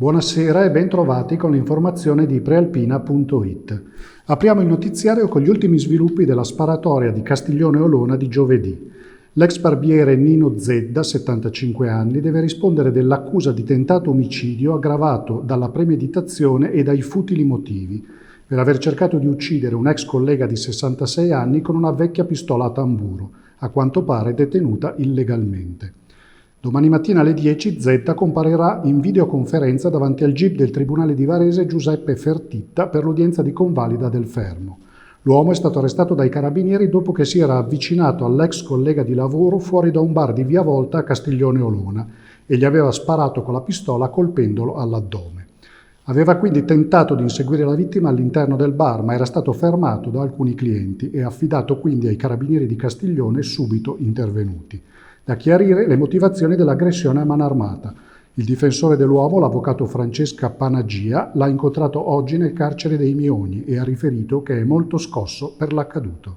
Buonasera e ben trovati con l'informazione di prealpina.it. Apriamo il notiziario con gli ultimi sviluppi della sparatoria di Castiglione Olona di giovedì. L'ex barbiere Nino Zedda, 75 anni, deve rispondere dell'accusa di tentato omicidio aggravato dalla premeditazione e dai futili motivi, per aver cercato di uccidere un ex collega di 66 anni con una vecchia pistola a tamburo, a quanto pare detenuta illegalmente. Domani mattina alle 10 Zedda comparirà in videoconferenza davanti al GIP del Tribunale di Varese Giuseppe Fertitta per l'udienza di convalida del fermo. L'uomo è stato arrestato dai carabinieri dopo che si era avvicinato all'ex collega di lavoro fuori da un bar di Via Volta a Castiglione Olona e gli aveva sparato con la pistola colpendolo all'addome. Aveva quindi tentato di inseguire la vittima all'interno del bar, ma era stato fermato da alcuni clienti e affidato quindi ai carabinieri di Castiglione subito intervenuti. Da chiarire le motivazioni dell'aggressione a mano armata. Il difensore dell'uomo, l'avvocato Francesca Panagia, l'ha incontrato oggi nel carcere dei Mioni e ha riferito che è molto scosso per l'accaduto.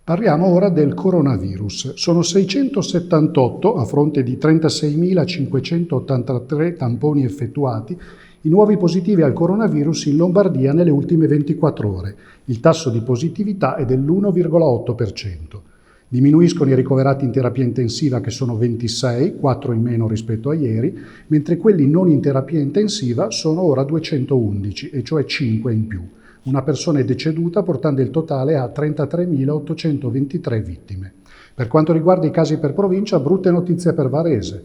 Parliamo ora del coronavirus. Sono 678, a fronte di 36.583 tamponi effettuati, i nuovi positivi al coronavirus in Lombardia nelle ultime 24 ore. Il tasso di positività è dell'1,8%. Diminuiscono i ricoverati in terapia intensiva, che sono 26, 4 in meno rispetto a ieri, mentre quelli non in terapia intensiva sono ora 211, e cioè 5 in più. Una persona è deceduta, portando il totale a 33.823 vittime. Per quanto riguarda i casi per provincia, brutte notizie per Varese.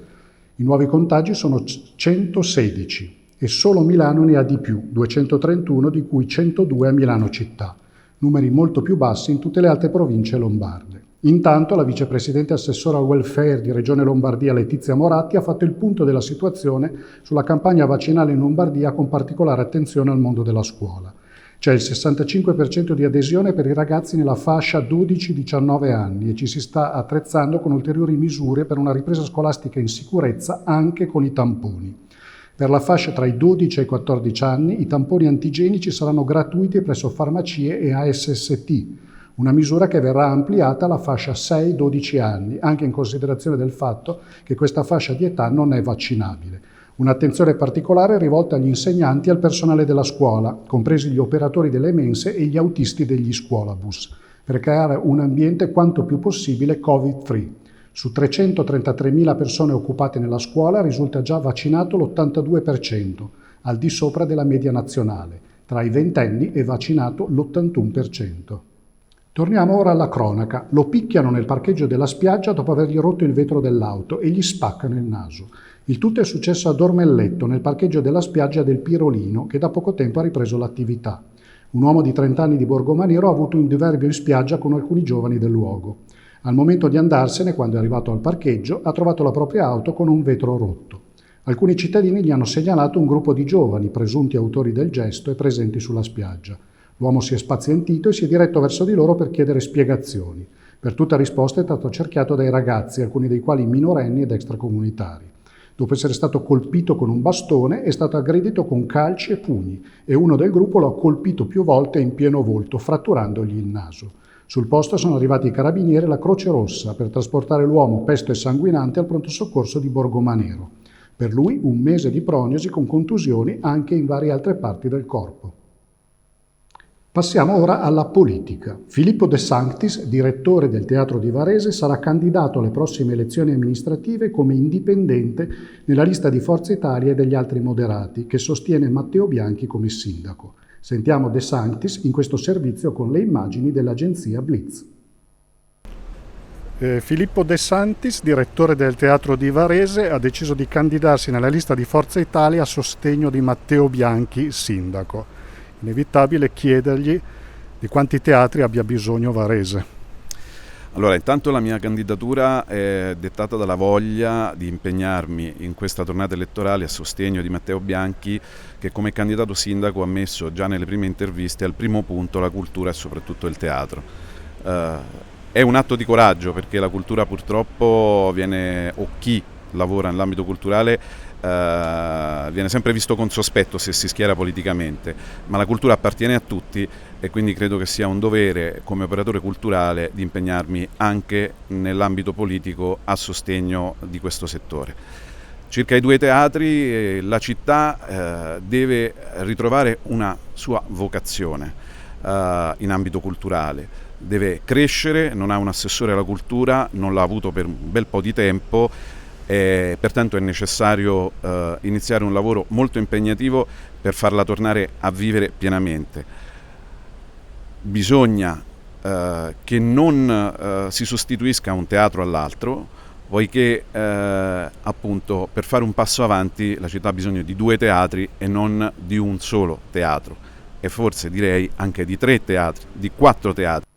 I nuovi contagi sono 116 e solo Milano ne ha di più, 231, di cui 102 a Milano città. Numeri molto più bassi in tutte le altre province lombarde. Intanto la vicepresidente assessora al welfare di Regione Lombardia Letizia Moratti ha fatto il punto della situazione sulla campagna vaccinale in Lombardia, con particolare attenzione al mondo della scuola. C'è il 65% di adesione per i ragazzi nella fascia 12-19 anni e ci si sta attrezzando con ulteriori misure per una ripresa scolastica in sicurezza anche con i tamponi. Per la fascia tra i 12 e i 14 anni i tamponi antigenici saranno gratuiti presso farmacie e ASST, una misura che verrà ampliata alla fascia 6-12 anni, anche in considerazione del fatto che questa fascia di età non è vaccinabile. Un'attenzione particolare è rivolta agli insegnanti e al personale della scuola, compresi gli operatori delle mense e gli autisti degli scuolabus, per creare un ambiente quanto più possibile Covid-free. Su 333.000 persone occupate nella scuola risulta già vaccinato l'82%, al di sopra della media nazionale. Tra i ventenni è vaccinato l'81%. Torniamo ora alla cronaca. Lo picchiano nel parcheggio della spiaggia dopo avergli rotto il vetro dell'auto e gli spaccano il naso. Il tutto è successo a Dormelletto, nel parcheggio della spiaggia del Pirolino, che da poco tempo ha ripreso l'attività. Un uomo di 30 anni di Borgomanero ha avuto un diverbio in spiaggia con alcuni giovani del luogo. Al momento di andarsene, quando è arrivato al parcheggio, ha trovato la propria auto con un vetro rotto. Alcuni cittadini gli hanno segnalato un gruppo di giovani, presunti autori del gesto e presenti sulla spiaggia. L'uomo si è spazientito e si è diretto verso di loro per chiedere spiegazioni. Per tutta risposta è stato accerchiato dai ragazzi, alcuni dei quali minorenni ed extracomunitari. Dopo essere stato colpito con un bastone, è stato aggredito con calci e pugni e uno del gruppo lo ha colpito più volte in pieno volto, fratturandogli il naso. Sul posto sono arrivati i carabinieri e la Croce Rossa per trasportare l'uomo pesto e sanguinante al pronto soccorso di Borgomanero. Per lui 1 mese di prognosi con contusioni anche in varie altre parti del corpo. Passiamo ora alla politica. Filippo De Sanctis, direttore del Teatro di Varese, sarà candidato alle prossime elezioni amministrative come indipendente nella lista di Forza Italia e degli altri moderati, che sostiene Matteo Bianchi come sindaco. Sentiamo De Sanctis in questo servizio con le immagini dell'agenzia Blitz. Filippo De Sanctis, direttore del Teatro di Varese, ha deciso di candidarsi nella lista di Forza Italia a sostegno di Matteo Bianchi, sindaco. Inevitabile chiedergli di quanti teatri abbia bisogno Varese. Allora, intanto la mia candidatura è dettata dalla voglia di impegnarmi in questa tornata elettorale a sostegno di Matteo Bianchi, che come candidato sindaco ha messo già nelle prime interviste al primo punto la cultura e soprattutto il teatro. È un atto di coraggio, perché la cultura purtroppo viene, o chi lavora nell'ambito culturale viene sempre visto con sospetto se si schiera politicamente, ma la cultura appartiene a tutti e quindi credo che sia un dovere come operatore culturale di impegnarmi anche nell'ambito politico a sostegno di questo settore. Circa i due teatri, la città deve ritrovare una sua vocazione in ambito culturale, deve crescere, non ha un assessore alla cultura, non l'ha avuto per un bel po' di tempo, pertanto è necessario iniziare un lavoro molto impegnativo per farla tornare a vivere pienamente. Bisogna che non si sostituisca un teatro all'altro, poiché appunto per fare un passo avanti la città ha bisogno di due teatri e non di un solo teatro, e forse direi anche di 3 teatri, di 4 teatri.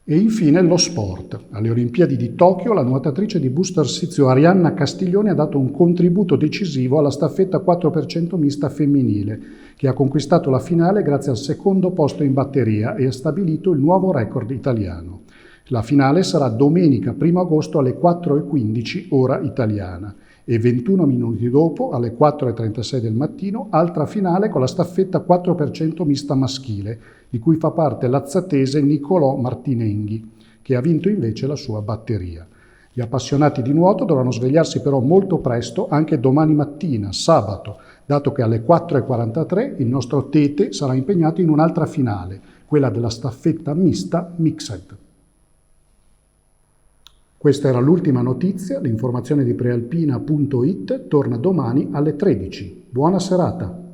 E infine lo sport. Alle Olimpiadi di Tokyo la nuotatrice di Busto Arsizio Arianna Castiglione ha dato un contributo decisivo alla staffetta 4% mista femminile, che ha conquistato la finale grazie al secondo posto in batteria e ha stabilito il nuovo record italiano. La finale sarà domenica 1 agosto alle 4:15 ora italiana e 21 minuti dopo, alle 4:36 del mattino, altra finale con la staffetta 4% mista maschile, di cui fa parte l'azzatese Nicolò Martinenghi, che ha vinto invece la sua batteria. Gli appassionati di nuoto dovranno svegliarsi però molto presto anche domani mattina, sabato, dato che alle 4:43 il nostro Tete sarà impegnato in un'altra finale, quella della staffetta mista mixed. Questa era l'ultima notizia, l'informazione di prealpina.it torna domani alle 13. Buona serata!